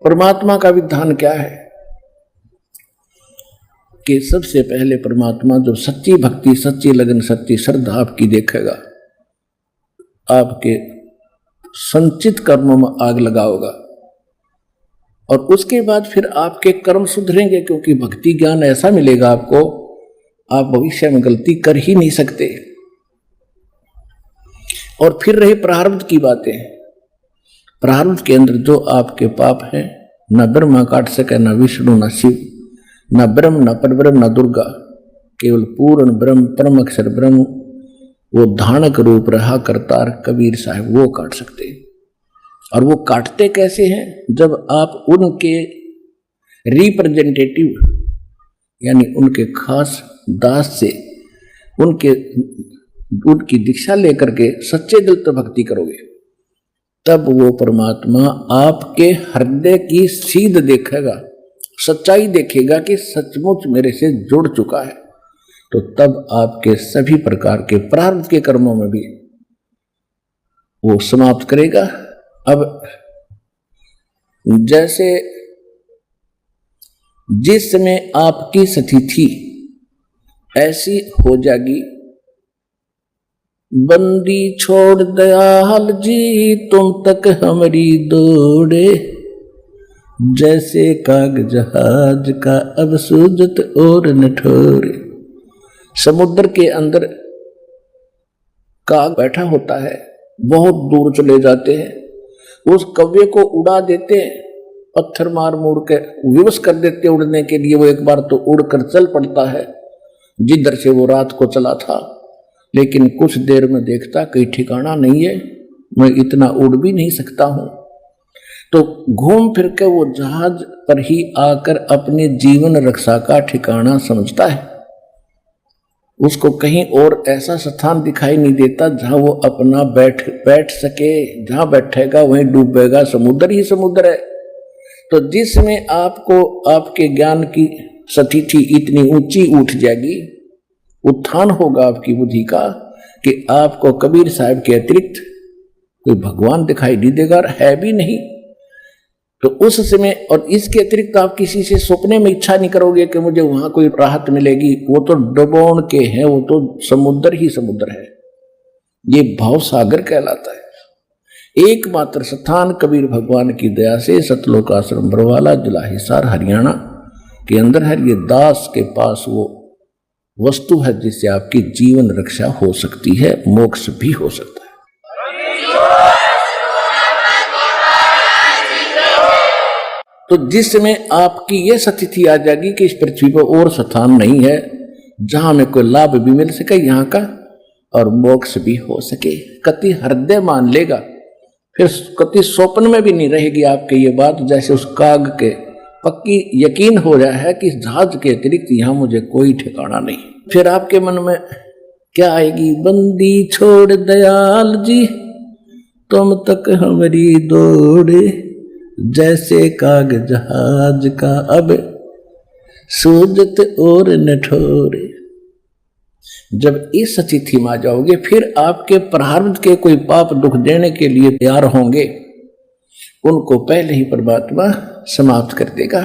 परमात्मा का विधान क्या है कि सबसे पहले परमात्मा जो सच्ची भक्ति, सच्ची लगन, सच्ची श्रद्धा आपकी देखेगा, आपके संचित कर्मों में आग लगाओगा और उसके बाद फिर आपके कर्म सुधरेंगे, क्योंकि भक्ति ज्ञान ऐसा मिलेगा आपको, आप भविष्य में गलती कर ही नहीं सकते। और फिर रही प्रारब्ध की बातें, प्रारब्ध के अंदर जो आपके पाप है, न ब्रह्मा काट सके, न विष्णु, न शिव, न ब्रह्म, न परब्रह्म, न दुर्गा, केवल पूर्ण ब्रह्म, परम अक्षर ब्रह्म, वो धानक रूप रहा करतार कबीर साहब, वो काट सकते हैं। और वो काटते कैसे हैं? जब आप उनके रिप्रेजेंटेटिव यानी उनके खास दास से उनकी दीक्षा लेकर के सच्चे दिल से भक्ति करोगे, तब वो परमात्मा आपके हृदय की सीध देखेगा, सच्चाई देखेगा कि सचमुच मेरे से जुड़ चुका है। तो तब आपके सभी प्रकार के प्रारब्ध के कर्मों में भी वो समाप्त करेगा। अब जैसे जिस समय आपकी स्थिति ऐसी हो जाएगी, बंदी छोड़ दयाल जी तुम तक हमारी दौड़े, जैसे काग जहाज का अब सूजत और न ठोरे। समुद्र के अंदर काग बैठा होता है, बहुत दूर चले जाते हैं, उस कौवे को उड़ा देते हैं, पत्थर मार मुड़ के विवश कर देते उड़ने के लिए। वो एक बार तो उड़कर चल पड़ता है जिधर से वो रात को चला था, लेकिन कुछ देर में देखता कहीं ठिकाना नहीं है, मैं इतना उड़ भी नहीं सकता हूं। तो घूम फिर के वो जहाज पर ही आकर अपने जीवन रक्षा का ठिकाना समझता है। उसको कहीं और ऐसा स्थान दिखाई नहीं देता जहां वो अपना बैठ सके, जहां बैठेगा वहीं डूबेगा, समुद्र ही समुद्र है। तो जिसमें आपको आपके ज्ञान की स्थिति इतनी ऊंची उठ जाएगी, उत्थान होगा आपकी बुद्धि का कि आपको कबीर साहब के अतिरिक्त कोई भगवान दिखाई नहीं देगा, है भी नहीं। तो उस समय और इसके अतिरिक्त आप किसी से सपने में इच्छा नहीं करोगे कि मुझे वहां कोई राहत मिलेगी। वो तो डुबोन के हैं, वो तो समुद्र ही समुद्र है, ये भाव सागर कहलाता है। एकमात्र स्थान कबीर भगवान की दया से सतलोक आश्रम बरवाला, जिला हिसार, हरियाणा के अंदर है। ये दास के पास वो वस्तु है जिससे आपकी जीवन रक्षा हो सकती है, मोक्ष भी हो सकता है। तो जिस समय आपकी यह स्थिति आ जाएगी कि इस पृथ्वी पर और स्थान नहीं है जहां में कोई लाभ भी मिल सके यहाँ का और मोक्ष भी हो सके, कति हृदय मान लेगा, फिर कति स्वप्न में भी नहीं रहेगी आपके ये बात। जैसे उस काग के पक्की यकीन हो रहा है कि जहाज के अतिरिक्त यहाँ मुझे कोई ठिकाना नहीं। फिर आपके मन में क्या आएगी? बंदी छोड़ दयाल जी तुम तक हमारी दौड़े, जैसे काग जहाज का अब सूजत और न ठोरे। जब इस स्थिति में आ जाओगे, फिर आपके प्रारब्ध के कोई पाप दुख देने के लिए तैयार होंगे, उनको पहले ही परमात्मा समाप्त कर देगा।